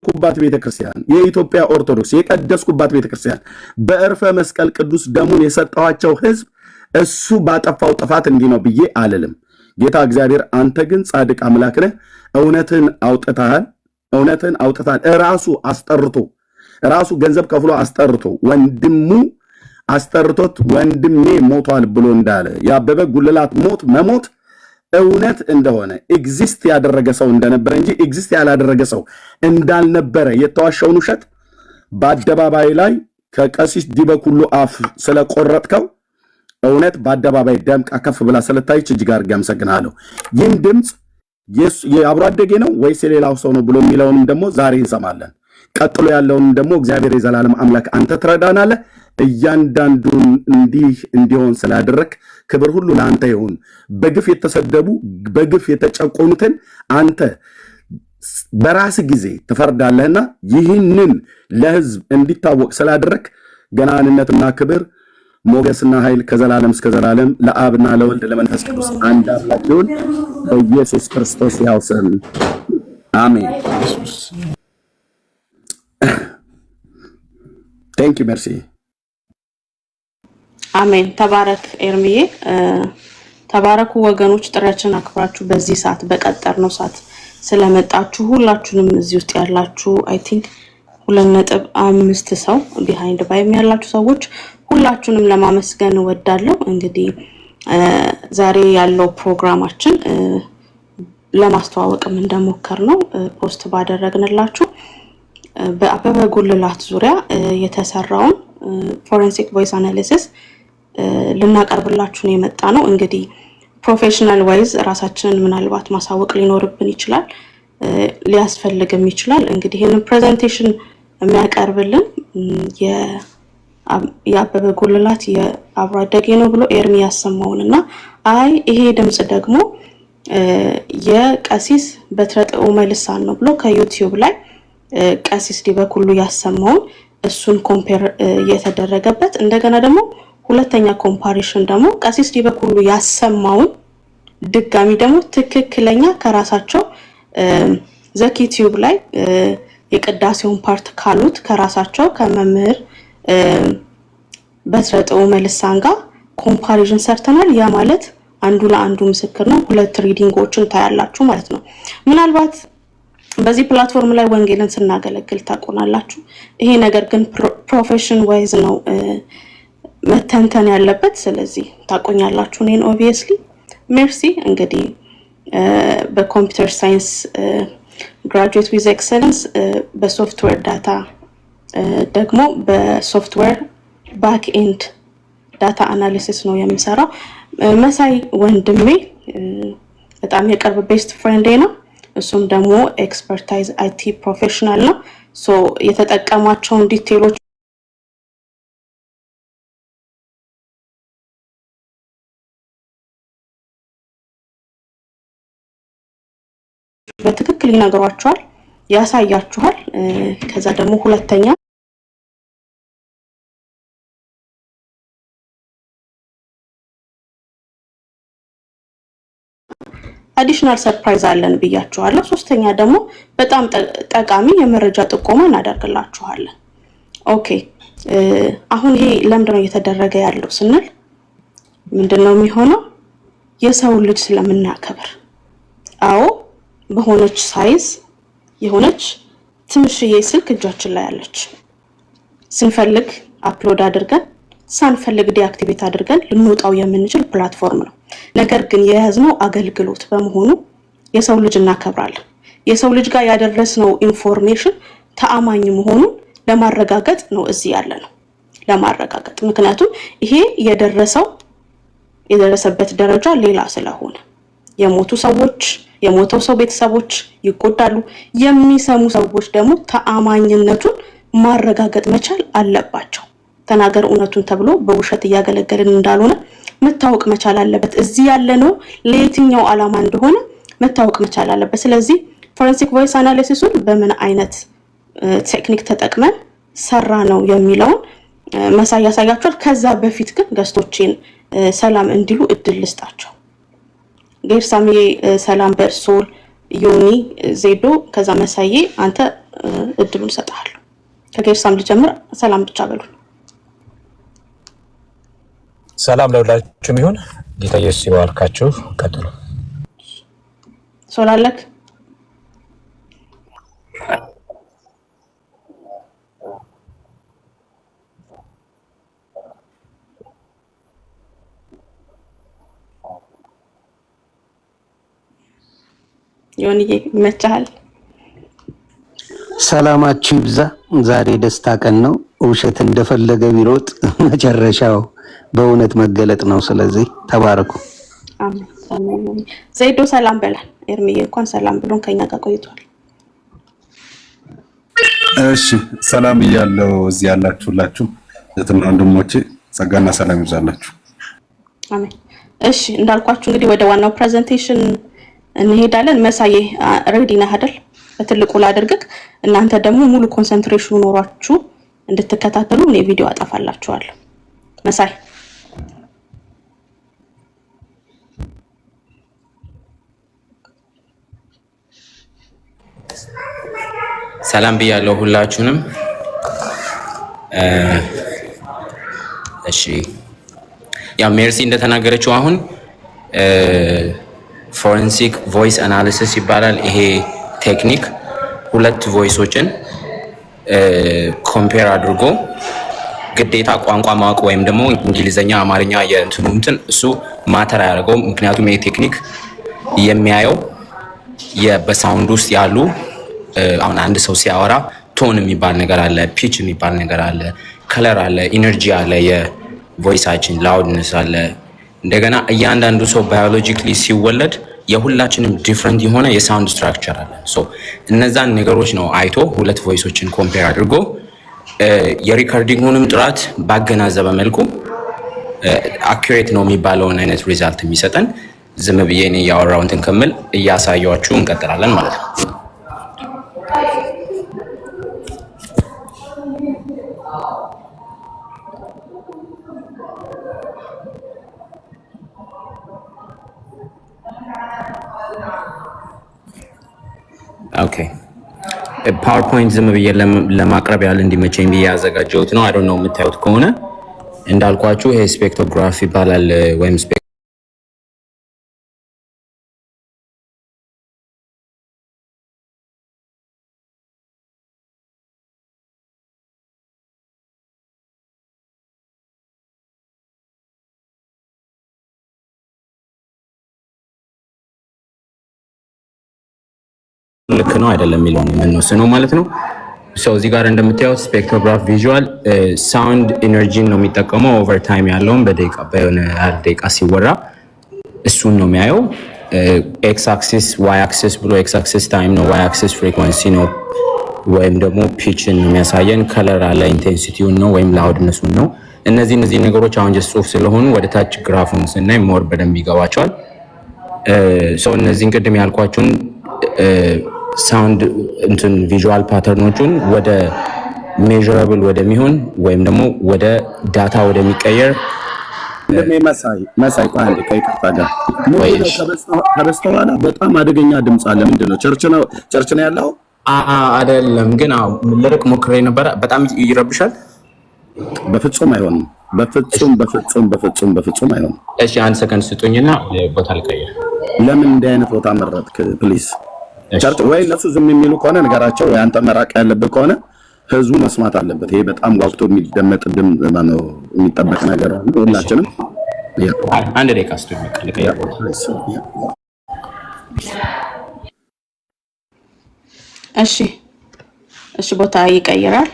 ኩባት ቤተክርስቲያን የኢትዮጵያ ኦርቶዶክስ የቀደስኩባት ቤተክርስቲያን በእርፈ መስቀል ቅዱስ ደሙን የሰጠዋቸው ህዝብ እሱ ባጠፋው ጥፋት እንዲህ ነው ብዬ አልልም። ጌታ እግዚአብሔር አንተ ግን ጻድቅ አምላክ ነህ። እውነትን አውጥታል ራሱ አስጠርቶ ራሱ ገንዘብ ከፍሎ አስጠርቶ ወንድሙ አስጠርቶት ወንድሜ ሞቷል ብሎ እንዳለ ያበበ ጉልላት መሞት እውነት እንደሆነ ኤግዚስት ያደረገ ሰው እንደነበረ እንጂ ኤግዚስት ያላደረገ ሰው እንዳልነበረ የተዋሸውን ውሸት በአደባባይ ላይ ከቀሲስ ዲበኩሉ አፍ ስለቆረጥከው እውነት በአደባባይ ደምቃ ከፍ ብላ ስለታየች እጅግ አድርጌ አመሰግናለሁ። ይህን ድምፅ የአብሮ አደጌ ነው ወይስ የሌላው ሰው ነው ብሎ የሚለውንም ደግሞ ዛሬ እንሰማለን። ቀጥሎ ያለውን ደግሞ እግዚአብሔር የዘላለም አምላክ አንተ ትረዳናለህ። እያንዳንዱን እንዲሆን ስላደረክ ክብር ሁሉ ለአንተ ይሁን። በግፍ የተሰደቡ በግፍ የተጨቆኑትን አንተ በራስ ጊዜ ትፈርዳለህና ይህንን ለህዝብ እንዲታወቅ ስላደረክ ገናንነትና ክብር ሞገስና ኃይል ከዘላለም እስከ ዘላለም ለአብና ለወልድ ለመንፈስ ቅዱስ አንድ አምላክ ይሁን በኢየሱስ ክርስቶስ ያው ስም አሜን። Thank you, merci. አሜን። ተባረክ ኤርሚዬ። ተባረኩ ወገኖች። ጥሪያችንን አክብራችሁ በዚህ ሰዓት በቀጠርነው ሰዓት ስለመጣችሁ ሁላችሁንም እዚህ ውስጥ ያላችሁ አይ ቲንክ 2.5 ሰው ቢሃይንድ ባይም ያላችሁ ሰዎች ሁላችሁንም ለማመስገን እወዳለሁ። እንግዲህ ዛሬ ያለው ፕሮግራማችን ለማስተዋወቅም እንደሞከርነው ፖስት ባደረግንላችሁ በአበበ ጉልላት ዙሪያ የተሰራውን ፎረንሲክ ቮይስ አናሊሲስ ልናቀርብላችሁ ነው የመጣ ነው። እንግዲህ ፕሮፌሽናል ዋይዝ ራሳችንን ምናልባት ማሳወቅ ሊኖርብን ይችላል ሊያስፈልግም ይችላል። እንግዲህ ይሄንን ፕሬዘንቴሽን የሚያቀርብልን የአበበ ጉልላት የአብሮ አደጌ ነው ብሎ ኤርሚ ያሰማውንና አይ ይሄ ድምጽ ደግሞ የቀሲስ በትረጥኡ መልሳን ነው ብሎ ከዩቲዩብ ላይ ቀሲስ ዲበኩሉ ያሰማውን እሱን ኮምፔር የተደረገበት እንደገና ደግሞ ሁለተኛ ኮምፓሪሽን ደግሞ ቀሲስ ዲበኩሉ ያሰማውን ድጋሚ ደግሞ ትክክለኛ ከራሳቸው ዘኪቲዩብ ላይ የቅዳሴውን ፓርት ካሉት ከራሳቸው ከመምህር በትረጥኡ መልሳን ጋር ኮምፓሪሽን ሰርተናል። ያ ማለት አንዱ ለአንዱ ምስክር ነው። ሁለት ሪዲንጎችን ታያላችሁ ማለት ነው። ምናልባት በዚህ ፕላትፎርም ላይ ወንጌልን ስናገለግል ታቆናላችሁ። ይሄ ነገር ግን ፕሮፌሽን ዋይዝ ነው መተንተን ያለበት። ስለዚህ ታቆኛላችሁ እኔን ኦብቪየስሊ ሜርሲ። እንግዲህ በኮምፒውተር ሳይንስ ግራጁዌት ዊዝ ኤክሰለንስ በሶፍትዌር ዳታ ደግሞ በሶፍትዌር ባክ ኤንድ ዳታ አናሊሲስ ነው የምሰራው። መሳይ ወንድሜ በጣም የቅርብ ቤስት ፍሬንዴ ነው። እሱም ደግሞ ኤክስፐርታይዝ አይቲ ፕሮፌሽናል ነው። ሶ የተጠቀማቸውን ዲቴሎች በትክክል ይነግሯቸዋል፣ ያሳያችኋል። ከዛ ደግሞ ሁለተኛ አዲሽናል ሰርፕራይዝ አለን ብያችኋለሁ። ሶስተኛ ደግሞ በጣም ጠቃሚ የመረጃ ጥቆማ እናደርግላችኋለን። ኦኬ አሁን ይሄ ለምንድነው እየተደረገ ያለው ስንል ምንድነው የሚሆነው? የሰው ልጅ ስለምናከብር። አዎ በሆነች ሳይዝ የሆነች ትንሽዬ ስልክ እጃችን ላይ አለች። ስንፈልግ አፕሎድ አድርገን ሳንፈልግ ዲአክቲቬት አድርገን ልንወጣው የምንችል ፕላትፎርም ነው። ነገር ግን የያዝነው አገልግሎት በመሆኑ የሰው ልጅ እናከብራለን። የሰው ልጅ ጋር ያደረስነው ኢንፎርሜሽን ተአማኝ መሆኑን ለማረጋገጥ ነው እዚህ ያለነው። ለማረጋገጥ ምክንያቱም ይሄ የደረሰበት ደረጃ ሌላ ስለሆነ የሞተው ሰው ቤተሰቦች ይቆጣሉ። የሚሰሙ ሰዎች ደግሞ ተአማኝነቱን ማረጋገጥ መቻል አለባቸው። ተናገር እውነቱን ተብሎ በውሸት እያገለገልን እንዳልሆነ መታወቅ መቻል አለበት። እዚህ ያለነው ለየትኛው ዓላማ እንደሆነ መታወቅ መቻል አለበት። ስለዚህ ፎረንሲክ ቮይስ አናሊሲሱን በምን አይነት ቴክኒክ ተጠቅመን ሰራ ነው የሚለውን መሳይ ያሳያችኋል። ከዛ በፊት ግን ገስቶችን ሰላም እንዲሉ እድል ልስጣቸው። ጌርሳሜ ሰላም በርሶል ዮኒ ዜዶ ከዛ መሳዬ አንተ እድሉን ሰጣለሁ። ከጌርሳም ልጀምር። ሰላም ብቻ በሉ። ሰላም ለሁላችሁም ይሁን። ጌታ ኢየሱስ ይባርካችሁ። ቀጥሉ። ሶላለክ ዮኒዬ ይመቻል። ሰላማችሁ ይብዛ። ዛሬ ደስታ ቀን ነው። ውሸት እንደፈለገ ቢሮጥ መጨረሻው በእውነት መገለጥ ነው። ስለዚህ ተባረኩ። አሜን። ዘይዶ ሰላም በላል። ኤርሚዬ እንኳን ሰላም ብሎን ከኛ ጋር ቆይቷል። እሺ ሰላም እያለው እዚህ ያላችሁላችሁ እህትና ወንድሞቼ ጸጋና ሰላም ይብዛላችሁ። አሜን። እሺ እንዳልኳችሁ እንግዲህ ወደ ዋናው ፕሬዘንቴሽን እንሄዳለን። መሳዬ ሬዲ ነህ አይደል? በትልቁ ላድርግክ። እናንተ ደግሞ ሙሉ ኮንሰንትሬሽኑ ኖሯችሁ እንድትከታተሉ እኔ ቪዲዮ አጠፋላችኋለሁ። መሳይ ሰላም ብያለሁ ሁላችሁንም። እሺ ያው ሜርሲ እንደተናገረችው አሁን ፎረንሲክ ቮይስ አናሊሲስ ይባላል። ይሄ ቴክኒክ ሁለት ቮይሶችን ኮምፔር አድርጎ ግዴታ ቋንቋ ማወቅ ወይም ደግሞ እንግሊዘኛ፣ አማርኛ የእንትን እሱ ማተር አያደርገውም። ምክንያቱም ይሄ ቴክኒክ የሚያየው በሳውንድ ውስጥ ያሉ አሁን አንድ ሰው ሲያወራ ቶን የሚባል ነገር አለ፣ ፒች የሚባል ነገር አለ፣ ከለር አለ፣ ኢነርጂ አለ፣ የቮይሳችን ላውድነስ አለ። እንደገና እያንዳንዱ ሰው ባዮሎጂካሊ ሲወለድ የሁላችንም ዲፍረንት የሆነ የሳውንድ ስትራክቸር አለ። ሶ እነዛን ነገሮች ነው አይቶ ሁለት ቮይሶችን ኮምፔር አድርጎ የሪከርዲንጉንም ጥራት ባገናዘበ መልኩ አኩሬት ነው የሚባለውን አይነት ሪዛልት የሚሰጠን። ዝም ብዬ እኔ እያወራሁ እንትን ከምል እያሳያችሁ እንቀጥላለን ማለት ነው። ኦኬ ፓወርፖይንት ዝም ብዬ ለማቅረብ ያህል እንዲመቸኝ ብዬ ያዘጋጀሁት ነው። አይ ዶንት ኖ የምታዩት ከሆነ እንዳልኳችሁ ይሄ ስፔክትሮግራፍ ይባላል ወይም ልክ ነው አይደለም የሚለውን የምንወስነው ማለት ነው። ሰው እዚህ ጋር እንደምታዩት ስፔክትሮግራፍ ቪዥዋል ሳውንድ ኢነርጂን ነው የሚጠቀመው። ኦቨር ታይም ያለውን በደቂቃ በሆነ ያህል ደቂቃ ሲወራ እሱን ነው የሚያየው። ኤክስ አክሲስ ዋይ አክሲስ ብሎ ኤክስ አክሲስ ታይም ነው፣ ዋይ አክሲስ ፍሪኩዌንሲ ነው ወይም ደግሞ ፒችን ነው የሚያሳየን። ከለር አለ፣ ኢንቴንሲቲውን ነው ወይም ላውድነሱን ነው። እነዚህ ነገሮች አሁን ጀስት ጽሁፍ ስለሆኑ ወደ ታች ግራፉን ስናይ ሞር በደንብ ይገባቸዋል። ሰው እነዚህን ቅድም ያልኳችሁን ሳውንድ እንትን ቪዥዋል ፓተርኖቹን ወደ ሜዥራብል ወደሚሆን ወይም ደግሞ ወደ ዳታ ወደሚቀየር መሳይ ቆይ አንዴ ከይቅርታ ጋር ከበስተኋላ በጣም አደገኛ ድምፅ አለ። ምንድን ነው? ቸርች ነው ያለው? አይደለም ግን ልርቅ ሞክሬ ነበረ። በጣም ይረብሻል። በፍጹም አይሆንም። በፍጹም አይሆንም። እሺ አንድ ሰከንድ ስጡኝና ቦታ ልቀይር። ለምን እንዲህ አይነት ቦታ መረጥክ? ፕሊዝ ቸርች ወይ እነሱ ዝም የሚሉ ከሆነ ነገራቸው፣ ወይ አንተ መራቅ ያለብህ ከሆነ ህዝቡ መስማት አለበት። ይሄ በጣም ጓጉቶ የሚደመጥ ድምፅ ነው፣ የሚጠበቅ ነገር ነው። ሁላችንም አንድ ደቂቃ ስጡኝ ልቀይር። እሺ ቦታ ይቀይራል።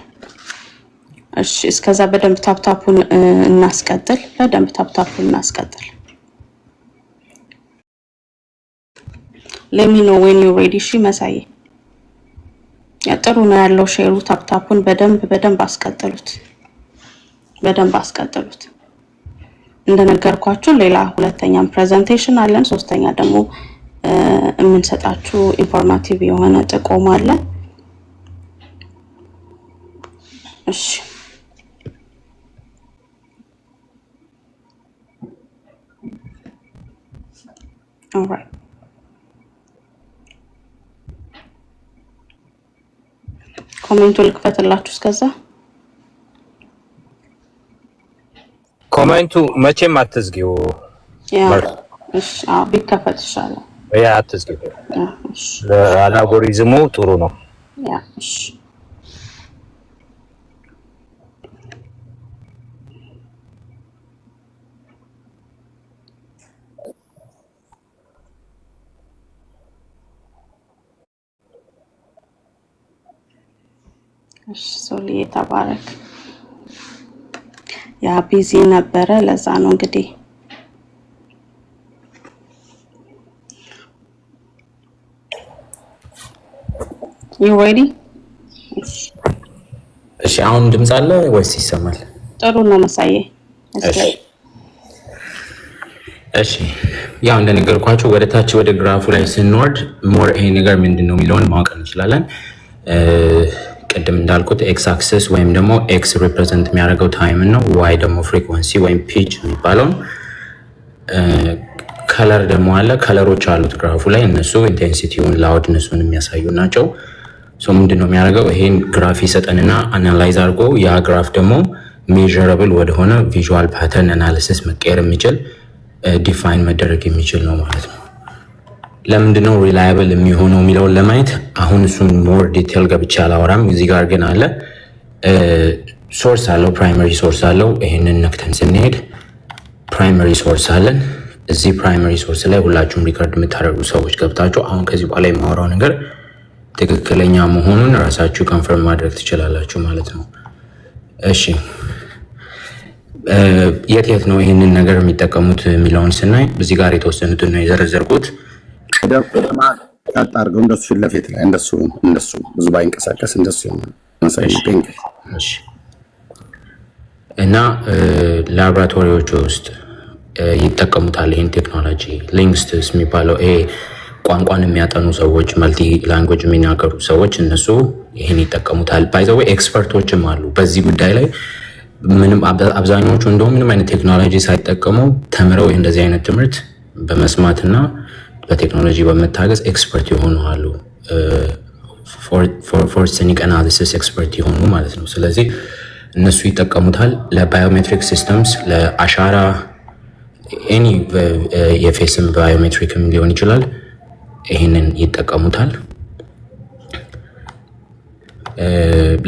እሺ እስከዛ በደንብ ታፕታፑን እናስቀጥል። let me know when you're ready። እሺ መሳይ ጥሩ ነው ያለው ሼሩ። ታፕታፑን በደንብ አስቀጥሉት። እንደነገርኳችሁ ሌላ ሁለተኛም ፕሬዘንቴሽን አለን። ሶስተኛ ደግሞ የምንሰጣችሁ ኢንፎርማቲቭ የሆነ ጥቆማ አለ። እሺ all right ኮሜንቱ ልክፈትላችሁ እስከዛ ኮሜንቱ መቼም አትዝጊው ያ እሺ ቢከፈት ይሻላል ያ አትዝጊው እሺ ለአልጎሪዝሙ ጥሩ ነው ያ እሺ ሶሊ ተባረክ ያ ቢዚ ነበረ ለዛ ነው እንግዲህ you ready እሺ አሁን ድምጽ አለ ወይስ ይሰማል ጥሩ ነው መሳዬ እሺ ያው እንደነገርኳችሁ ወደ ታች ወደ ግራፉ ላይ ስንወርድ ሞር ይሄ ነገር ምንድነው የሚለውን ማወቅ እንችላለን ቀደም እንዳልኩት ኤክስ አክሲስ ወይም ደግሞ ኤክስ ሪፕሬዘንት የሚያደርገው ታይም ነው ዋይ ደግሞ ፍሪኩዌንሲ ወይም ፒች የሚባለው ከለር ደግሞ አለ ከለሮች አሉት ግራፉ ላይ እነሱ ኢንቴንሲቲውን ላውድነሱን የሚያሳዩ ናቸው ሶ ምንድነው የሚያደርገው ይሄን ግራፍ ይሰጠንና አናላይዝ አድርጎ ያ ግራፍ ደግሞ ሜዠረብል ወደሆነ ቪዥዋል ፓተርን አናሊሲስ መቀየር የሚችል ዲፋይን መደረግ የሚችል ነው ማለት ነው ለምንድነው ሪላየብል የሚሆነው የሚለውን ለማየት አሁን እሱን ሞር ዲቴል ገብቻ አላወራም እዚህ ጋር ግን አለ ሶርስ አለው ፕራይመሪ ሶርስ አለው ይሄንን ነክተን ስንሄድ ፕራይመሪ ሶርስ አለን እዚህ ፕራይመሪ ሶርስ ላይ ሁላችሁም ሪከርድ የምታደርጉ ሰዎች ገብታችሁ አሁን ከዚህ በኋላ የማወራው ነገር ትክክለኛ መሆኑን ራሳችሁ ኮንፈርም ማድረግ ትችላላችሁ ማለት ነው እሺ የት ነው ይሄንን ነገር የሚጠቀሙት የሚለውን ስናይ እዚህ ጋር የተወሰኑትን ነው የዘረዘርኩት ደማ ታጣርገው እንደሱ ለፊት ላይ እንደሱ ብዙ ባይንቀሳቀስ እንደሱ መሳይ ፒንክ እሺ እና ላቦራቶሪዎች ውስጥ ይጠቀሙታል ይሄን ቴክኖሎጂ ሊንግዊስቲክስ የሚባለው ቋንቋን የሚያጠኑ ሰዎች መልቲ ላንጉዌጅ የሚናገሩ ሰዎች እነሱ ይሄን ይጠቀሙታል ባይ ዘ ዌይ ኤክስፐርቶችም አሉ በዚህ ጉዳይ ላይ ምንም አብዛኞቹ እንደውም ምንም አይነት ቴክኖሎጂ ሳይጠቀሙ ተምረው እንደዚህ አይነት ትምህርት በመስማትና በቴክኖሎጂ በመታገዝ ኤክስፐርት ይሆኑ አሉ ፎር ሲኒክ አናሊሲስ ኤክስፐርት ይሆኑ ማለት ነው ስለዚህ እነሱ ይጠቀሙታል ለባዮሜትሪክ ሲስተምስ ለአሻራ ኤኒ የፌስም ባዮሜትሪክም ሊሆን ይችላል ይሄንን ይጠቀሙታል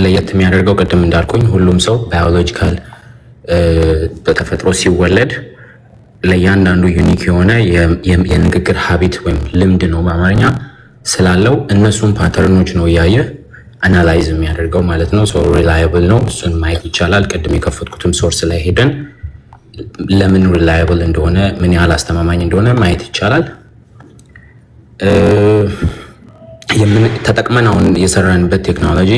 ለየት የሚያደርገው ቀደም እንዳልኩኝ ሁሉም ሰው ባዮሎጂካል በተፈጥሮ ሲወለድ ለያንዳንዱ ዩኒክ የሆነ የንግግር ሀቢት ወይም ልምድ ነው በአማርኛ ስላለው እነሱን ፓተርኖች ነው ያየ አናላይዝ የሚያደርገው ማለት ነው ሶ ሪላየብል ነው እሱን ማየት ይቻላል ቀደም የከፈትኩትም ሶርስ ላይ ሄደን ለምን ሪላየብል እንደሆነ ምን ያህል አስተማማኝ እንደሆነ ማየት ይቻላል ተጠቅመን አሁን የሰራንበት ቴክኖሎጂ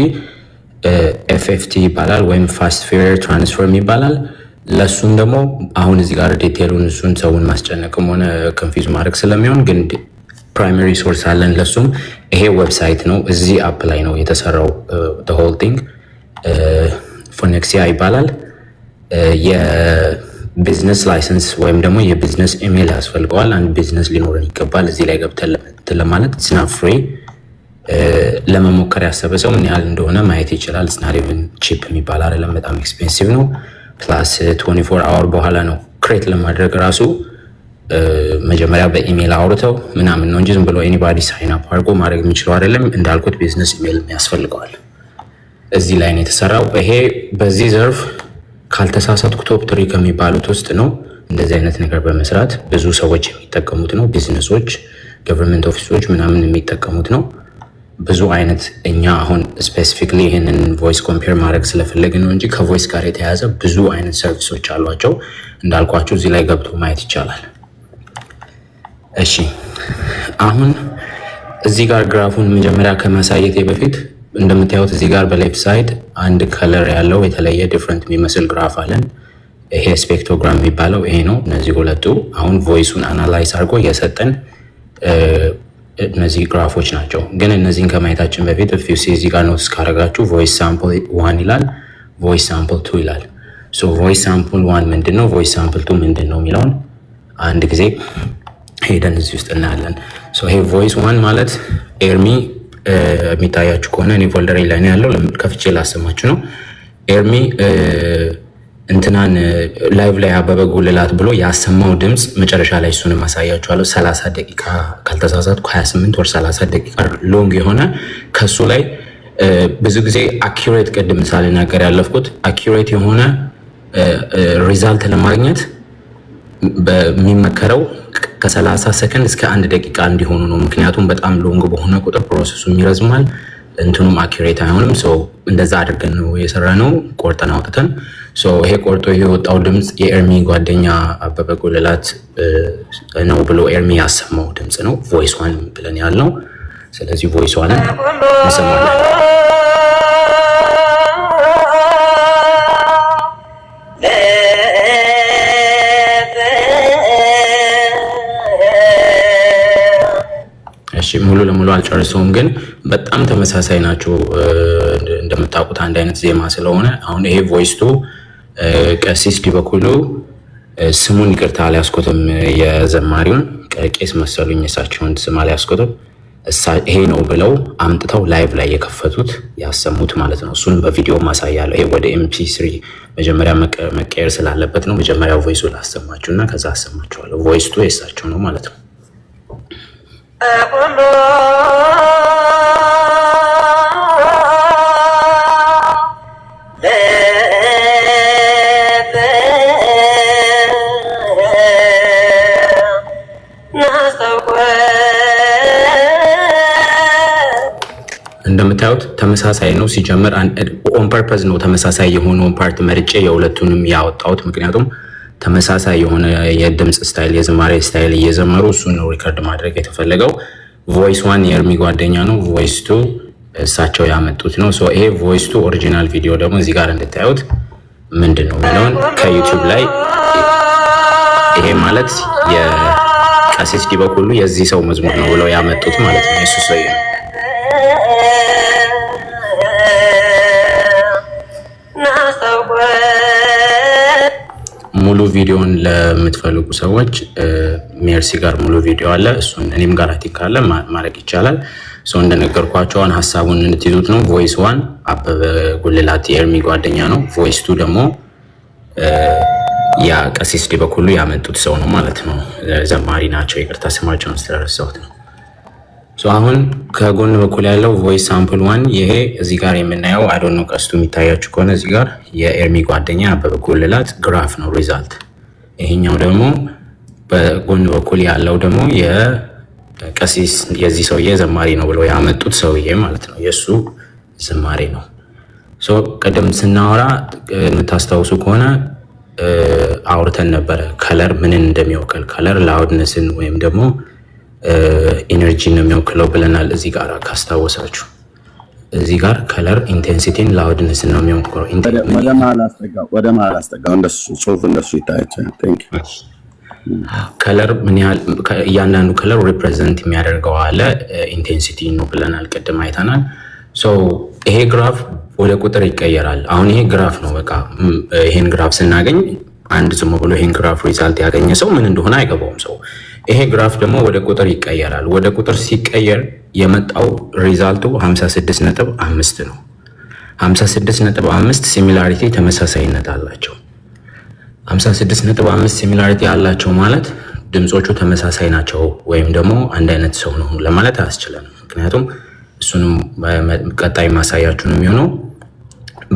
ኤፍኤፍቲ ይባላል ወይም ፋስት ፎሪየር ትራንስፎርም ይባላል ለሱም ደግሞ አሁን እዚህ ጋር ዲቴሉን እሱን ሰውን ማስጨነቅም ሆነ ኮንፊውዝ ማድረግ ስለሚሆን ግን ፕራይመሪ ሶርስ አለን ለሱም ይሄ ዌብሳይት ነው እዚህ አፕ ላይ ነው የተሰራው the whole thing ፎኔክሲያ ይባላል የቢዝነስ ላይሰንስ ወይም ደግሞ የቢዝነስ ኢሜል ያስፈልገዋል አንድ ቢዝነስ ሊኖረን ይገባል እዚህ ላይ ገብተን ለማለት it's not free ለመሞከር ያሰበ ሰው ምን ያህል እንደሆነ ማየት ይችላል it's not even cheap የሚባል አይደለም በጣም ኤክስፔንሲቭ ነው ፕላስ 24 አወር በኋላ ነው ክሬት ለማድረግ ራሱ መጀመሪያ በኢሜል አውርተው ምናምን ነው እንጂ ዝም ብሎ ኤኒባዲ ሳይን አፕ አድርጎ ማድረግ የሚችለው አይደለም እንዳልኩት ቢዝነስ ኢሜል ያስፈልገዋል እዚህ ላይ ነው የተሰራው ይሄ በዚህ ዘርፍ ካልተሳሳትኩ ቶፕ 3 ከሚባሉት ውስጥ ነው እንደዚህ አይነት ነገር በመስራት ብዙ ሰዎች የሚጠቀሙት ነው ቢዝነሶች ገቨርንመንት ኦፊሶች ምናምን የሚጠቀሙት ነው ብዙ አይነት እኛ አሁን ስፔሲፊክሊ ይሄንን ቮይስ ኮምፔር ማድረግ ስለፈለግን ነው እንጂ ከቮይስ ጋር የተያያዘ ብዙ አይነት ሰርቪሶች አሏቸው እንዳልኳችሁ እዚህ ላይ ገብቶ ማየት ይቻላል እሺ አሁን እዚህ ጋር ግራፉን መጀመሪያ ከማሳየቴ በፊት እንደምታዩት እዚህ ጋር በሌፍት ሳይድ አንድ ከለር ያለው የተለየ ዲፈረንት የሚመስል ግራፍ አለን ይሄ ስፔክትሮግራም የሚባለው ይሄ ነው እነዚህ ሁለቱ አሁን ቮይሱን አናላይዝ አድርጎ የሰጠን እነዚህ ግራፎች ናቸው ግን እነዚህን ከማየታችን በፊት ፊው እዚህ ጋር ኖትስ ካደረጋችሁ ቮይስ ሳምፕል 1 ይላል ቮይስ ሳምፕል 2 ይላል ሶ ቮይስ ሳምፕል 1 ምንድነው ቮይስ ሳምፕል 2 ምንድነው የሚለውን አንድ ጊዜ ሄደን እዚህ ውስጥ እናያለን ሶ ይሄ ቮይስ 1 ማለት ኤርሚ የሚታያችሁ ከሆነ እኔ ፎልደሬ ላይ ነው ያለው። ከፍቼ ላሰማችሁ ነው። ኤርሚ እንትናን ላይቭ ላይ አበበ ጉልላት ብሎ ያሰማው ድምፅ መጨረሻ ላይ እሱንም አሳያችኋለሁ። 30 ደቂቃ ካልተሳሳትኩ 28 ወር 30 ደቂቃ ሎንግ የሆነ ከሱ ላይ ብዙ ጊዜ አኪዩሬት ቅድም ምሳሌ ነገር ያለፍኩት አኪዩሬት የሆነ ሪዛልት ለማግኘት በሚመከረው ከ30 ሰከንድ እስከ 1 ደቂቃ እንዲሆኑ ነው። ምክንያቱም በጣም ሎንግ በሆነ ቁጥር ፕሮሰሱም ይረዝማል፣ እንትኑም አኪዩሬት አይሆንም። እንደዛ አድርገን ነው የሰራ ነው፣ ቆርጠን አውጥተን። ይሄ ቆርጦ የወጣው ድምፅ የኤርሚ ጓደኛ አበበ ጉልላት ነው ብሎ ኤርሚ ያሰማው ድምፅ ነው። ቮይስ ዋን ብለን ያልነው። ስለዚህ ቮይስ ዋንን እንሰማለን። ሙሉ ለሙሉ አልጨርሰውም፣ ግን በጣም ተመሳሳይ ናቸው። እንደምታውቁት አንድ አይነት ዜማ ስለሆነ አሁን ይሄ ቮይስቱ ቀሲስ ዲበኩሉ ስሙን ይቅርታ አልያዝኩትም፣ የዘማሪውን ቄስ መሰሉኝ፣ እሳቸውን ስም አልያዝኩትም። ይሄ ነው ብለው አምጥተው ላይቭ ላይ የከፈቱት ያሰሙት ማለት ነው። እሱንም በቪዲዮ ማሳያለሁ። ይሄ ወደ MP3 መጀመሪያ መቀየር ስላለበት ነው። መጀመሪያ ቮይሱ ላሰማችሁ እና ከዛ አሰማችኋለሁ። ቮይስቱ የእሳቸው ነው ማለት ነው። እንደምታዩት ተመሳሳይ ነው። ሲጀምር ኦን ፐርፐዝ ነው ተመሳሳይ የሆነውን ፓርት መርጬ የሁለቱንም ያወጣሁት። ምክንያቱም ተመሳሳይ የሆነ የድምፅ ስታይል የዝማሬ ስታይል እየዘመሩ እሱን ነው ሪከርድ ማድረግ የተፈለገው። ቮይስ ዋን የኤርሚ ጓደኛ ነው፣ ቮይስ ቱ እሳቸው ያመጡት ነው። ይሄ ቮይስ ቱ ኦሪጂናል ቪዲዮ ደግሞ እዚህ ጋር እንድታዩት ምንድን ነው የሚለውን ከዩቲዩብ ላይ ይሄ ማለት የቀሲስ ዲበኩሉ የዚህ ሰው መዝሙር ነው ብለው ያመጡት ማለት ነው። የሱ ሰው ነው። ሙሉ ቪዲዮን ለምትፈልጉ ሰዎች ሜርሲ ጋር ሙሉ ቪዲዮ አለ። እሱን እኔም ጋር አቲክ አለ ማድረግ ይቻላል። እንደነገርኳቸው አሁን ሀሳቡን እንድትይዙት ነው። ቮይስ ዋን አበበ ጉልላት የኤርሚ ጓደኛ ነው። ቮይስ ቱ ደግሞ ያ ቀሲስ ዲበኩሉ ያመጡት ሰው ነው ማለት ነው። ዘማሪ ናቸው። ይቅርታ ስማቸውን ስለረሳሁት ነው። አሁን ከጎን በኩል ያለው ቮይስ ሳምፕል ዋን ይሄ እዚህ ጋር የምናየው አዶኖ ቀስቱ የሚታያችሁ ከሆነ እዚህ ጋር የኤርሚ ጓደኛ አበበ ጉልላት ግራፍ ነው ሪዛልት። ይሄኛው ደግሞ በጎን በኩል ያለው ደግሞ የቀሲስ የዚህ ሰውዬ ዘማሪ ነው ብለው ያመጡት ሰውዬ ማለት ነው። የሱ ዝማሬ ነው። ቀደም ስናወራ የምታስታውሱ ከሆነ አውርተን ነበረ ከለር ምንን እንደሚወክል። ከለር ላውድነስን ወይም ደግሞ ኢነርጂ ነው የሚወክለው ብለናል። እዚህ ጋር ካስታወሳችሁ እዚህ ጋር ከለር ኢንቴንሲቲን ላውድነስን ነው የሚወክለው። ወደ መሀል አስጠጋው እንደሱ ጽሁፍ እንደሱ ይታያል። ከለር ምን ያህል እያንዳንዱ ከለር ሪፕሬዘንት የሚያደርገው አለ ኢንቴንሲቲ ነው ብለናል፣ ቅድም አይተናል። ይሄ ግራፍ ወደ ቁጥር ይቀየራል። አሁን ይሄ ግራፍ ነው። በቃ ይሄን ግራፍ ስናገኝ አንድ ዝም ብሎ ይሄን ግራፍ ሪዛልት ያገኘ ሰው ምን እንደሆነ አይገባውም ሰው። ይሄ ግራፍ ደግሞ ወደ ቁጥር ይቀየራል። ወደ ቁጥር ሲቀየር የመጣው ሪዛልቱ 56.5 ነው። 56.5 ሲሚላሪቲ ተመሳሳይነት አላቸው። 56.5 ሲሚላሪቲ አላቸው ማለት ድምጾቹ ተመሳሳይ ናቸው ወይም ደግሞ አንድ አይነት ሰው ነው ለማለት አያስችለንም። ምክንያቱም እሱንም ቀጣይ ማሳያችሁ ነው የሚሆነው።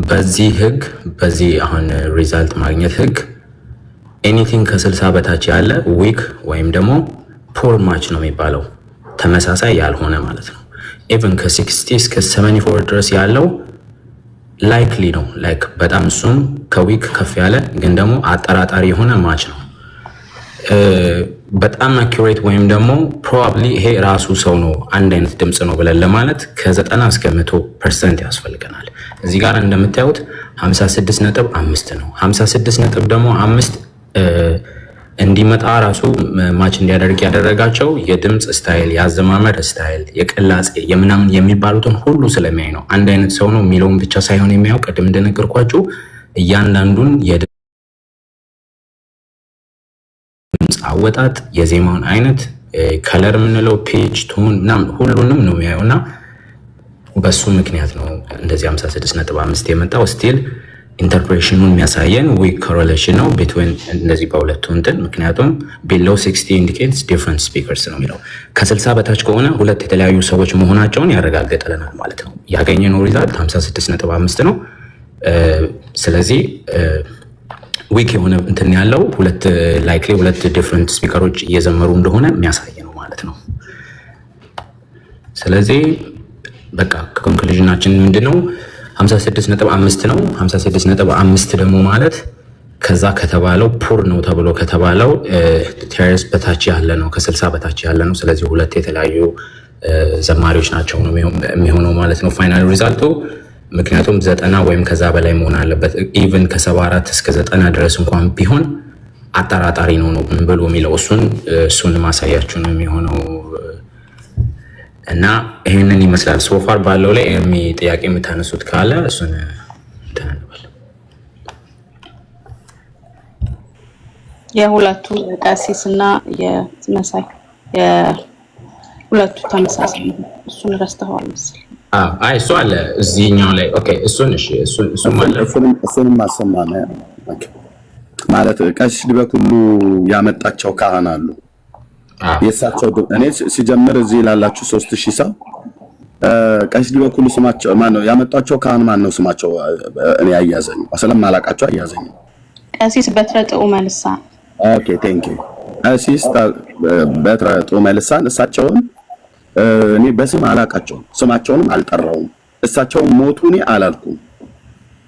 በዚህ ህግ በዚህ አሁን ሪዛልት ማግኘት ህግ ኤኒቲንግ ከ60 በታች ያለ ዊክ ወይም ደግሞ ፖር ማች ነው የሚባለው፣ ተመሳሳይ ያልሆነ ማለት ነው። ኢቭን ከ60 እስከ 74 ድረስ ያለው ላይክሊ ነው፣ ላይክ በጣም እሱም ከዊክ ከፍ ያለ ግን ደግሞ አጠራጣሪ የሆነ ማች ነው። በጣም አኪዩሬት ወይም ደግሞ ፕሮባብሊ ይሄ ራሱ ሰው ነው አንድ አይነት ድምፅ ነው ብለን ለማለት ከ90 እስከ 100% ያስፈልገናል። እዚህ ጋር እንደምታዩት 56.5 ነው። 56 ደግሞ 5 እንዲመጣ ራሱ ማች እንዲያደርግ ያደረጋቸው የድምፅ ስታይል፣ የአዘማመር ስታይል፣ የቅላጼ የምናምን የሚባሉትን ሁሉ ስለሚያይ ነው። አንድ አይነት ሰው ነው የሚለውን ብቻ ሳይሆን የሚያው ቅድም እንደነገርኳችሁ እያንዳንዱን የድምፅ አወጣጥ፣ የዜማውን አይነት፣ ከለር የምንለው ፒች፣ ቶን ምናምን ሁሉንም ነው የሚያየው እና በሱ ምክንያት ነው እንደዚህ 56.5 የመጣው። ስቲል ኢንተርፕሬሽኑን የሚያሳየን ዊክ ኮሬሌሽን ነው ቢትዊን እንደዚህ በሁለቱ እንትን። ምክንያቱም below 60 indicates different speakers ነው የሚለው። ከ60 በታች ከሆነ ሁለት የተለያዩ ሰዎች መሆናቸውን ያረጋግጠልናል ማለት ነው። ያገኘነው ሪዛልት 56.5 ነው። ስለዚህ ዊክ የሆነ እንትን ያለው ሁለት ላይክሊ ሁለት ዲፍረንት ስፒከሮች እየዘመሩ እንደሆነ የሚያሳይ ነው ማለት ነው። ስለዚህ በቃ ኮንክሉዥናችን ምንድነው? 56.5 ነው። 56.5 ደግሞ ማለት ከዛ ከተባለው ፑር ነው ተብሎ ከተባለው ቴርስ በታች ያለ ነው፣ ከ60 በታች ያለ ነው። ስለዚህ ሁለት የተለያዩ ዘማሪዎች ናቸው ነው የሚሆነው ማለት ነው ፋይናል ሪዛልቱ። ምክንያቱም 90 ወይም ከዛ በላይ መሆን አለበት። ኢቭን ከ74 እስከ 90 ድረስ እንኳን ቢሆን አጠራጣሪ ነው ብሎ የሚለው እሱን ማሳያችሁ ነው የሚሆነው። እና ይሄንን ይመስላል ሶፋር ባለው ላይ ጥያቄ የምታነሱት ካለ እሱን ተናንባል። የሁለቱ ቀሲስ እና የመሳይ የሁለቱ ተመሳሳይ እሱን ረስተዋል መሰለኝ። አይ እሱ አለ እዚህኛው ላይ ኦኬ። እሱን ማለት እሱንም ማሰማነ ማለት ቀሲስ በኩሉ ያመጣቸው ካህን አሉ። የሳቸው እኔ ሲጀምር እዚህ ላላችሁ 3000 ሰው ቀሲስ በኩሉ ስማቸው ማን ነው ያመጣቸው ካህን ማን ነው ስማቸው? እኔ አያዘኝ አሰለም አላቃቸው አያዘኝ ቀሲስ በትረ ጥዑመ ልሳን። ኦኬ ቴንክ ዩ ቀሲስ በትረ ጥዑመ ልሳን። እሳቸውን እኔ በስም አላቃቸውም፣ ስማቸውንም አልጠራውም። እሳቸውን ሞቱ እኔ አላልኩም።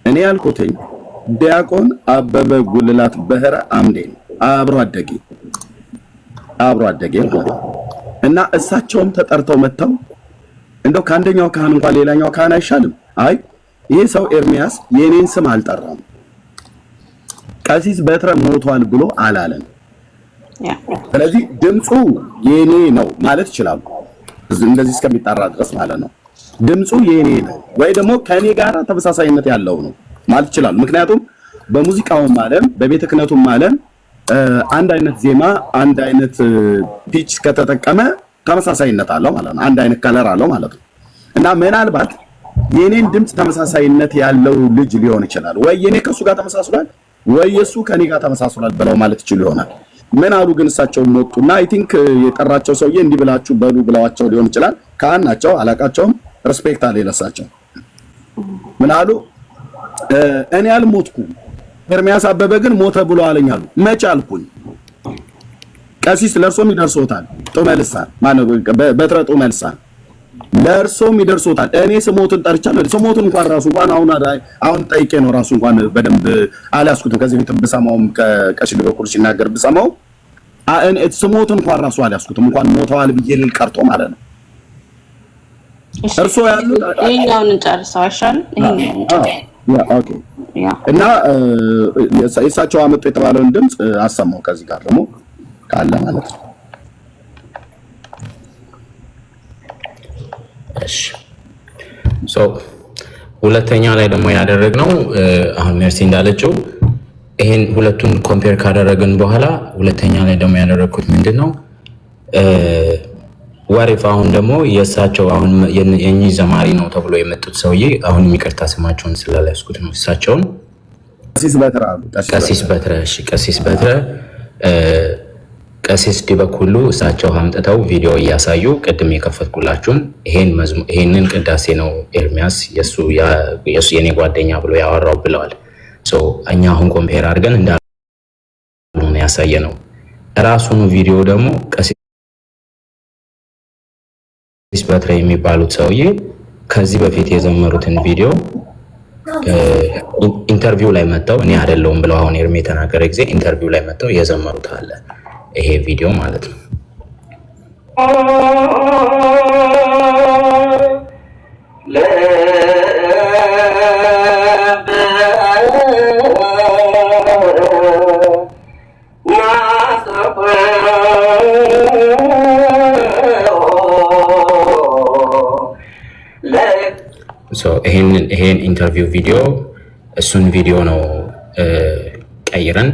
እኔ ያልኩትኝ ዲያቆን አበበ ጉልላት በህረ አምዴ አብሮ አደጌ እና እሳቸውም ተጠርተው መጥተው እንደው ከአንደኛው ካህን እንኳን ሌላኛው ካህን አይሻልም? አይ ይሄ ሰው ኤርሚያስ የኔን ስም አልጠራም፣ ቀሲስ በትረ ሞቷል ብሎ አላለም። ስለዚህ ድምፁ የኔ ነው ማለት ይችላሉ። እንደዚህ እስከሚጣራ ድረስ ማለት ነው። ድምፁ የኔ ነው ወይ ደግሞ ከኔ ጋር ተመሳሳይነት ያለው ነው ማለት ይችላሉ። ምክንያቱም በሙዚቃውም ዓለም በቤተ ክህነቱም ዓለም አንድ አይነት ዜማ አንድ አይነት ፒች ከተጠቀመ ተመሳሳይነት አለው ማለት ነው። አንድ አይነት ከለር አለው ማለት ነው። እና ምናልባት የኔን ድምፅ ተመሳሳይነት ያለው ልጅ ሊሆን ይችላል ወይ የኔ ከሱ ጋር ተመሳስሏል ወይ የሱ ከኔ ጋር ተመሳስሏል ብለው ማለት ይችላል ይሆናል። ምን አሉ ግን እሳቸው ሞቱና አይ ቲንክ የጠራቸው ሰውዬ እንዲህ ብላችሁ በሉ ብለዋቸው ሊሆን ይችላል። ካህን ናቸው አላቃቸውም፣ ሪስፔክት አለ ለሳቸው። ምን አሉ? እኔ አልሞትኩም ኤርሚያስ አበበ ግን ሞተ ብሎ አለኛሉ። መች አልኩኝ? ቀሲስ ለእርሶም ይደርሶታል። ጡመ ልሳን ማነው በትረ ጡመ ልሳን ለእርሶም ይደርሶታል። እኔ ስሞትን ጠርቻለሁ። ስሞትን እንኳን ራሱ እንኳን አሁን ጠይቄ ነው ራሱ እንኳን በደንብ አልያዝኩትም። ከዚህ በፊት ብሰማውም ከቀሲስ በኩል ሲናገር ብሰማው ስሞትን እንኳን ራሱ አልያዝኩትም። እንኳን ሞተዋል ብዬ ልል ቀርቶ ማለት ነው። እርሶ ያሉት ይሄኛውን እንጨርሰው አይሻልም? ኦኬ እና የእሳቸው አመጡ የተባለውን ድምፅ አሰማው ከዚህ ጋር ደግሞ ካለ ማለት ነው። እሺ ሁለተኛ ላይ ደግሞ ያደረግነው አሁን ሜርሲ እንዳለችው ይሄን ሁለቱን ኮምፔር ካደረግን በኋላ ሁለተኛ ላይ ደግሞ ያደረግኩት ምንድነው ዋሪፍ አሁን ደግሞ የእሳቸው አሁን የእኚህ ዘማሪ ነው ተብሎ የመጡት ሰውዬ አሁን ይቅርታ ስማቸውን ስላላስኩት ነው። እሳቸውን ቀሲስ በትረ አሉ። ቀሲስ በትረ ቀሲስ ዲበኩሉ እሳቸው አምጥተው ቪዲዮ እያሳዩ ቅድም የከፈትኩላችሁን ይሄንን ቅዳሴ ነው ኤርሚያስ የሱ የኔ ጓደኛ ብሎ ያወራው ብለዋል። እኛ አሁን ኮምፔር አድርገን እንዳሉ ያሳየ ነው። ራሱን ቪዲዮ ደግሞ ቀሲስ በትረ የሚባሉት ሰውዬ ከዚህ በፊት የዘመሩትን ቪዲዮ ኢንተርቪው ላይ መጥተው እኔ አይደለሁም ብለው አሁን ኤርሚ የተናገረ ጊዜ ኢንተርቪው ላይ መጥተው የዘመሩት አለ ይሄ ቪዲዮ ማለት ነው። ይሄን ኢንተርቪው ቪዲዮ እሱን ቪዲዮ ነው ቀይረን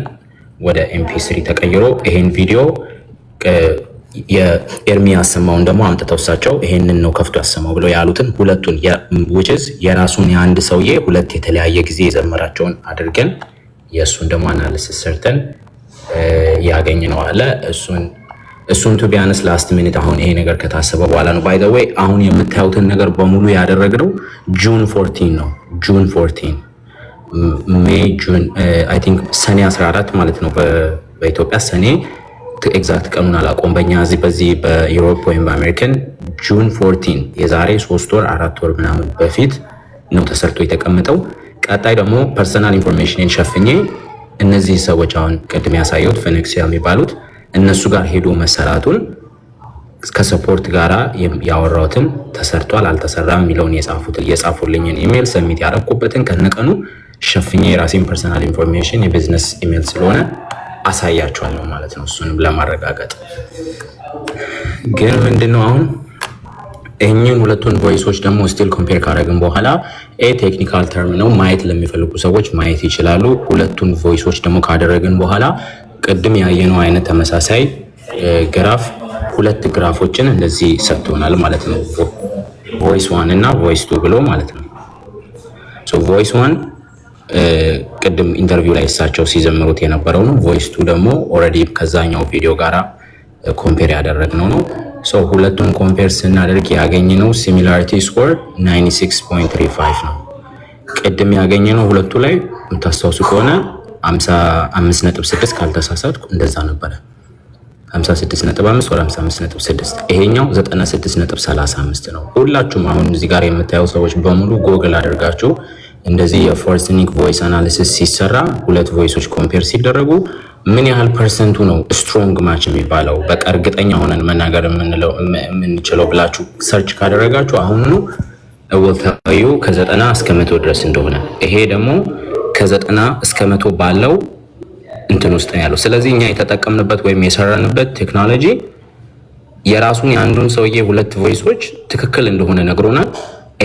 ወደ MP3 ተቀይሮ ይሄን ቪዲዮ የኤርሚ ያሰማውን ደግሞ አምጥተው እሳቸው ይሄንን ነው ከፍቶ ያሰማው ብለው ያሉትን ሁለቱን which is የራሱን የአንድ ሰውዬ ሁለት የተለያየ ጊዜ የዘመራቸውን አድርገን የእሱን ደግሞ አናሊሲስ ሰርተን ያገኝ ነው አለ። እሱን ቱ ቢያንስ ላስት ሚኒት አሁን ይሄ ነገር ከታሰበ በኋላ ነው። ባይ ዘ ዌይ አሁን የምታዩትን ነገር በሙሉ ያደረግነው ጁን 14 ነው። ጁን 14 ሜይ ጁን አይ ቲንክ ሰኔ 14 ማለት ነው በኢትዮጵያ ሰኔ ኤግዛክት ቀኑን አላውቀውም። በእኛ በዚህ በዩሮፕ ወይም በአሜሪካን ጁን 14 የዛሬ 3 ወር 4 ወር ምናምን በፊት ነው ተሰርቶ የተቀመጠው። ቀጣይ ደግሞ ፐርሰናል ኢንፎርሜሽንን ሸፍኜ እነዚህ ሰዎች አሁን ቅድም ያሳየሁት ፌኒክሲያ የሚባሉት እነሱ ጋር ሄዶ መሰራቱን ከሰፖርት ጋራ ያወራሁትን ተሰርቷል አልተሰራም የሚለውን የጻፉልኝን ኢሜል ሰሚት ያደረኩበትን ከነቀኑ ሸፍኜ የራሴን ፐርሰናል ኢንፎርሜሽን የቢዝነስ ኢሜል ስለሆነ አሳያቸዋለሁ ማለት ነው። እሱንም ለማረጋገጥ ግን ምንድነው አሁን እኚህን ሁለቱን ቮይሶች ደግሞ ስቲል ኮምፔር ካደረግን በኋላ ቴክኒካል ተርም ነው ማየት ለሚፈልጉ ሰዎች ማየት ይችላሉ። ሁለቱን ቮይሶች ደግሞ ካደረግን በኋላ ቅድም ያየነው አይነት ተመሳሳይ ግራፍ ሁለት ግራፎችን እንደዚህ ሰጥቶናል ማለት ነው። ቮይስ 1 እና ቮይስ 2 ብሎ ማለት ነው። ሶ ቮይስ 1 ቅድም ኢንተርቪው ላይ እሳቸው ሲዘምሩት የነበረው ነው። ቮይስ 2 ደግሞ ኦልሬዲ ከዛኛው ቪዲዮ ጋራ ኮምፔር ያደረግነው ነው። ሶ ሁለቱን ኮምፔር ስናደርግ ያገኘነው ሲሚላሪቲ ስኮር 96.35 ነው። ቅድም ያገኘነው ሁለቱ ላይ የምታስታውሱ ከሆነ 55.6 ካልተሳሳትኩ እንደዛ ነበረ። 56.5 ወደ 55.6 ይሄኛው 96.35 ነው። ሁላችሁም አሁን እዚህ ጋር የምታዩ ሰዎች በሙሉ ጎግል አድርጋችሁ እንደዚህ የፎርሲኒክ ቮይስ አናሊሲስ ሲሰራ ሁለት ቮይሶች ኮምፔር ሲደረጉ ምን ያህል ፐርሰንቱ ነው ስትሮንግ ማች የሚባለው በቃ እርግጠኛ ሆነን መናገር የምንችለው ብላችሁ ሰርች ካደረጋችሁ አሁን ነው ወልታዩ ከ90 እስከ 100 ድረስ እንደሆነ ይሄ ደግሞ ከ90 እስከ 100 ባለው እንትን ውስጥ ነው ያለው። ስለዚህ እኛ የተጠቀምንበት ወይም የሰራንበት ቴክኖሎጂ የራሱን የአንዱን ሰውዬ ሁለት ቮይሶች ትክክል እንደሆነ ነግሮናል።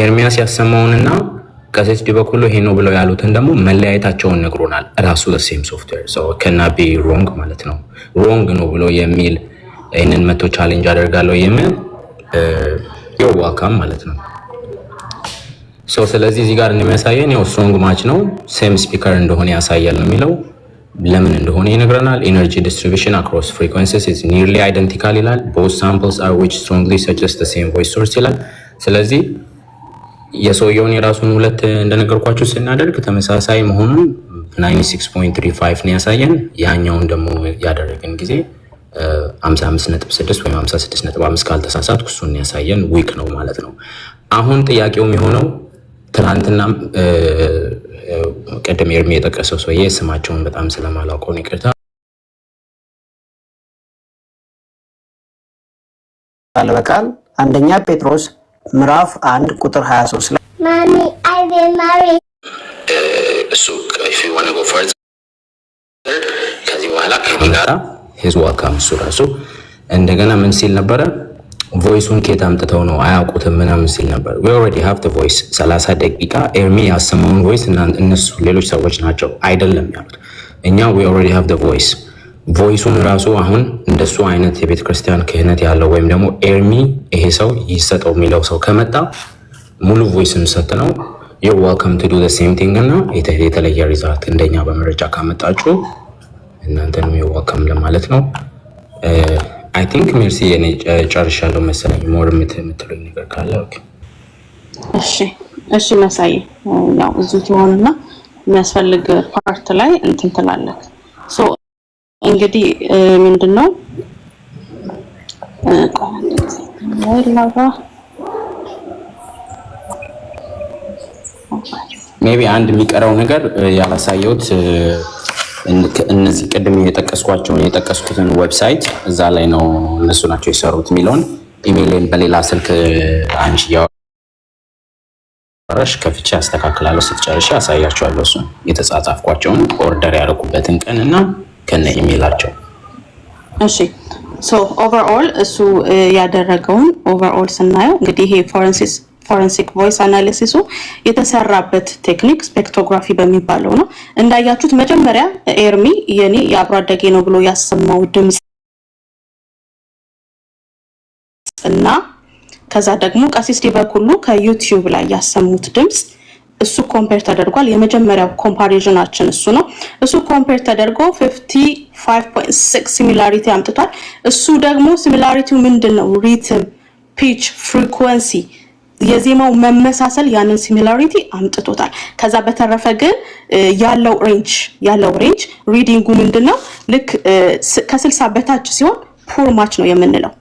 ኤርሚያስ ያሰማውንና ከሴት ዲበኩሎ ይሄ ነው ብለው ያሉትን ደግሞ መለያየታቸውን ነግሮናል። ራሱ ሴም ሶፍትዌር ሰው ከናቢ ሮንግ ማለት ነው ሮንግ ነው ብሎ የሚል ይሄንን መቶ ቻሌንጅ አደርጋለሁ የሚል ዋካም ማለት ነው። ሶ ስለዚህ እዚህ ጋር እንደሚያሳየን ያው ስትሮንግ ማች ነው ሴም ስፒከር እንደሆነ ያሳያል ነው የሚለው። ለምን እንደሆነ ይነግረናል። ኤነርጂ ዲስትሪቢዩሽን አክሮስ ፍሪኩዌንሲስ ኢዝ ኒርሊ አይደንቲካል ይላል። both samples are which strongly suggest the same voice source ይላል። ስለዚህ የሰውየውን የራሱን ሁለት እንደነገርኳችሁ ስናደርግ ተመሳሳይ መሆኑን 96.35 ነው ያሳየን። ያኛውን ደግሞ ያደረግን ጊዜ 55.6 ወይም 56.5 ካልተሳሳትኩ እሱን ያሳየን ዊክ ነው ማለት ነው። አሁን ጥያቄው የሚሆነው ትናንትና ቀደም ኤርሚ የጠቀሰው ሰውዬ ስማቸውን በጣም ስለማላውቀው ነው ይቅርታ። በቃል አንደኛ ጴጥሮስ ምዕራፍ 1 ቁጥር 23 ላይ ማሚ አይ ዊል ማሪ እሱ if you want to go further ከዚህ በኋላ ከኔ ጋራ his welcome እሱ ራሱ እንደገና ምን ሲል ነበረ? ቮይሱን ከየት አምጥተው ነው አያውቁትም ምናምን ሲል ነበር። we already have the voice 30 ደቂቃ ኤርሚ ያሰማውን ቮይስ እና እነሱ ሌሎች ሰዎች ናቸው አይደለም ያሉት። እኛ we already have the voice ቮይሱን ራሱ አሁን እንደሱ አይነት የቤተ ክርስቲያን ክህነት ያለው ወይም ደግሞ ኤርሚ ይሄ ሰው ይሰጠው የሚለው ሰው ከመጣ ሙሉ ቮይስን ሰጥነው you're welcome to do the same thing እና የተለየ ሪዛልት እንደኛ በመረጃ ካመጣችሁ እናንተንም you're welcome ለማለት ነው። I think ሜርሲ የኔ ጨርሻለሁ መሰለኝ። ሞር የምትሉኝ ነገር ካለ ኦኬ። እሺ መሳይ ያው እዚህ ትሆንና የሚያስፈልግ ፓርት ላይ እንትን ትላለህ። ሶ እንግዲህ ምንድነው ሜቢ አንድ የሚቀረው ነገር ያላሳየሁት እነዚህ ቅድም የጠቀስኩትን ዌብሳይት እዛ ላይ ነው እነሱ ናቸው የሰሩት የሚለውን ኢሜይልን በሌላ ስልክ አንቺ ያወራሽ ከፍቼ አስተካክላለሁ። ስትጨርሺ አሳያቸዋለሁ። እሱ የተጻጻፍኳቸውን ኦርደር ያደረኩበትን ቀን እና ከነ ኢሜይላቸው። እሺ ሶ ኦቨርኦል እሱ ያደረገውን ኦቨርኦል ስናየው እንግዲህ ይሄ ፎረንሲክ ቮይስ አናሊሲሱ የተሰራበት ቴክኒክ ስፔክትሮግራፊ በሚባለው ነው። እንዳያችሁት መጀመሪያ ኤርሚ የኔ የአብሮ አደጌ ነው ብሎ ያሰማው ድምጽ እና ከዛ ደግሞ ቀሲስ ዲበኩሉ ከዩቲዩብ ላይ ያሰሙት ድምጽ እሱ ኮምፔር ተደርጓል። የመጀመሪያው ኮምፓሪዥናችን እሱ ነው። እሱ ኮምፔር ተደርጎ 55.6 ሲሚላሪቲ አምጥቷል። እሱ ደግሞ ሲሚላሪቲው ምንድነው? ሪትም፣ ፒች፣ ፍሪኩዌንሲ የዜማው መመሳሰል ያንን ሲሚላሪቲ አምጥቶታል። ከዛ በተረፈ ግን ያለው ሬንጅ ሪዲንጉ ምንድነው? ልክ ከ60 በታች ሲሆን ፑር ማች ነው የምንለው።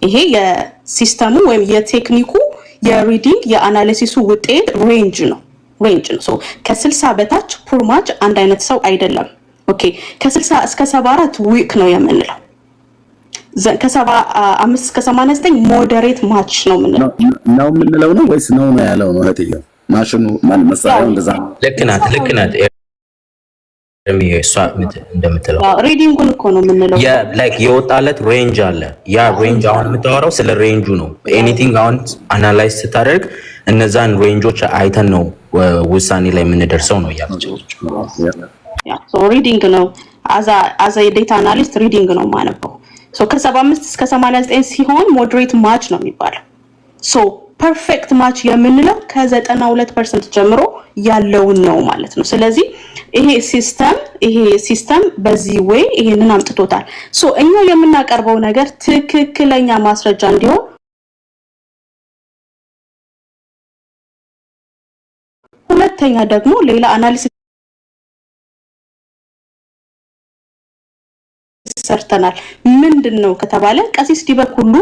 ይሄ የሲስተሙ ወይም የቴክኒኩ የሪዲንግ የአናሊሲሱ ውጤት ሬንጅ ነው። ሶ ከ60 በታች ፑር ማች አንድ አይነት ሰው አይደለም። ኦኬ ከ60 እስከ 74 ዊክ ነው የምንለው። ከ75 እስከ 89 ሞዴሬት ማች ነው የምንለው ነው ወይስ ነው ያለው ነው እህትየው? ማሽኑ ማን መሳሪያው እንደዛ ነው። ልክ ናት እንደምትለው ሪዲንጉን እኮ ነው የምንለው። ላይክ የወጣለት ሬንጅ አለ። ያ ሬንጅ አሁን የምታወራው ስለ ሬንጁ ነው። ኤኒቲንግ አሁን አናላይዝ ስታደርግ እነዛን ሬንጆች አይተን ነው ውሳኔ ላይ የምንደርሰው ነው ያለች። ሶ ሪዲንግ ነው አዛ የዴታ አናሊስት ሪዲንግ ነው ማነበው። ሶ ከ75 እስከ 89 ሲሆን ሞዴሬት ማች ነው የሚባለው። ሶ ፐርፌክት ማች የምንለው ከ92% ጀምሮ ያለውን ነው ማለት ነው። ስለዚህ ይሄ ሲስተም በዚህ ወይ ይሄንን አምጥቶታል። ሶ እኛ የምናቀርበው ነገር ትክክለኛ ማስረጃ እንዲሆን ሁለተኛ ደግሞ ሌላ አናሊሲስ ሰርተናል። ምንድነው ከተባለ ቀሲስ ዲበኩሉ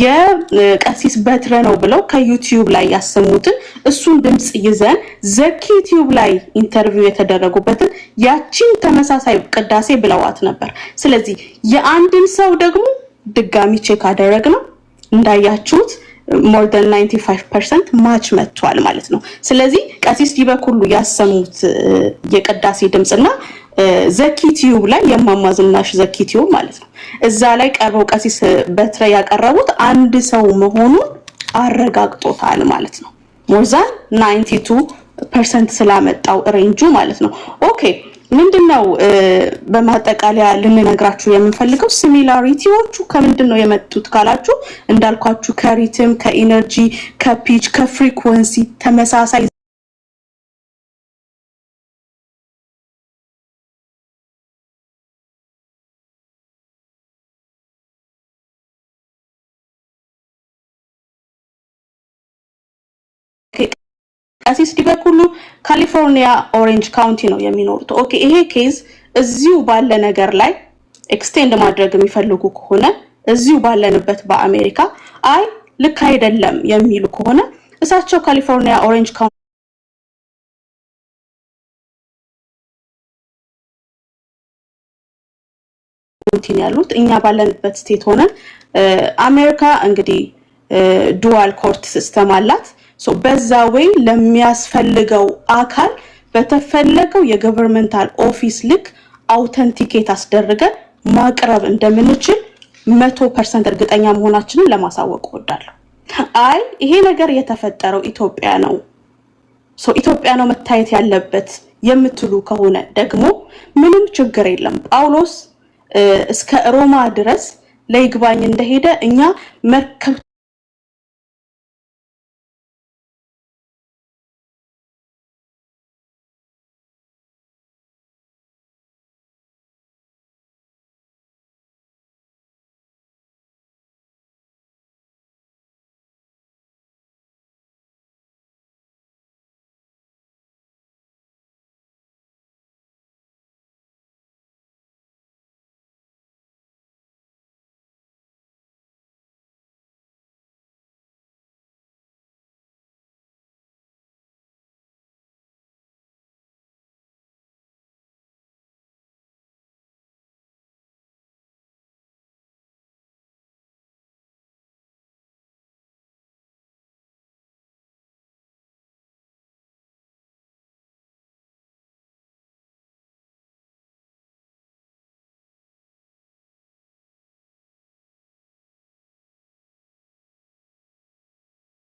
የቀሲስ በትረ ነው ብለው ከዩቲዩብ ላይ ያሰሙትን እሱን ድምጽ ይዘን ዘኪቲዩብ ላይ ኢንተርቪው የተደረጉበትን ያቺን ተመሳሳይ ቅዳሴ ብለዋት ነበር። ስለዚህ የአንድን ሰው ደግሞ ድጋሚ ቼክ አደረግነው እንዳያችሁት more than 95% ማች መጥቷል ማለት ነው። ስለዚህ ቀሲስ ዲበኩሉ ያሰሙት የቅዳሴ ድምጽና ዘኪቲዩብ ላይ የማማዝናሽ ዘኪቲዩብ ማለት ነው እዛ ላይ ቀርበው ቀሲስ በትረ ያቀረቡት አንድ ሰው መሆኑን አረጋግጦታል ማለት ነው። more than 92% ስላመጣው ሬንጁ ማለት ነው። ኦኬ ምንድነው በማጠቃለያ ልንነግራችሁ የምንፈልገው ሲሚላሪቲዎቹ ከምንድነው የመጡት ካላችሁ እንዳልኳችሁ ከሪትም፣ ከኢነርጂ፣ ከፒች፣ ከፍሪኩዌንሲ ተመሳሳይ ቀሲስ ዲበኩሉ ካሊፎርኒያ ኦሬንጅ ካውንቲ ነው የሚኖሩት። ኦኬ ይሄ ኬዝ እዚሁ ባለ ነገር ላይ ኤክስቴንድ ማድረግ የሚፈልጉ ከሆነ እዚሁ ባለንበት በአሜሪካ አይ ልክ አይደለም የሚሉ ከሆነ እሳቸው ካሊፎርኒያ ኦሬንጅ ካውንቲ ያሉት እኛ ባለንበት ስቴት ሆነን አሜሪካ እንግዲህ ዱዋል ኮርት ሲስተም አላት። ሶ በዛ ወይ ለሚያስፈልገው አካል በተፈለገው የገቨርንመንታል ኦፊስ ልክ አውተንቲኬት አስደርገን ማቅረብ እንደምንችል 100% እርግጠኛ መሆናችንን ለማሳወቅ ወዳለሁ። አይ ይሄ ነገር የተፈጠረው ኢትዮጵያ ነው ሶ ኢትዮጵያ ነው መታየት ያለበት የምትሉ ከሆነ ደግሞ ምንም ችግር የለም። ጳውሎስ እስከ ሮማ ድረስ ለይግባኝ እንደሄደ እኛ መርከብ